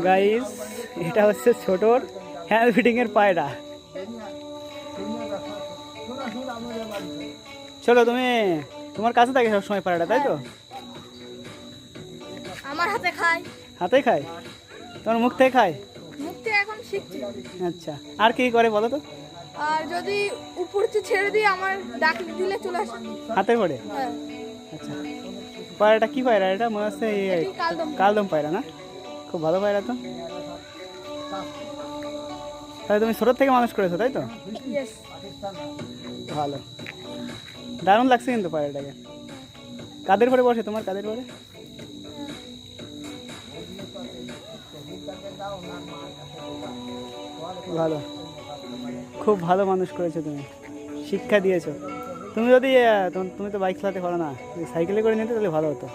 Guys, এটা হচ্ছে ছোটর হ্যান্ড ফিটিংয়ের পায়রা। চলো, তোমার কাছে থাকে সবসময় পায়রাটা, তাই তো? আমার হাতে খায়। হাতে খায়? তোমার মুখ থেকে খায়? মুখ থেকে এখন শিখছি। আচ্ছা, আর কি করে বলো তো? আর যদি উপরতে ছেড়ে দিই আমার ডাক দিলে চলে আসে হাতে পড়ে? হ্যাঁ। আচ্ছা, পায়রাটা কি পায়রা? এটা মনে হচ্ছে এটি কালদম। কালদম পায়রা না? খুব ভালো পায়রা তো। তাহলে তুমি ছোটোর থেকে মানুষ করেছো, তাই তো? ইয়েস। ভালো, দারুণ লাগছে কিন্তু পায়রাটাকে। কাদের পরে বসে তোমার? কাদের পরে? ভালো, খুব ভালো মানুষ করেছো তুমি, শিক্ষা দিয়েছো। তুমি যদি তুমি তো বাইক চালাতে পারো না, যদি সাইকেলে করে নিতে তাহলে ভালো হতো।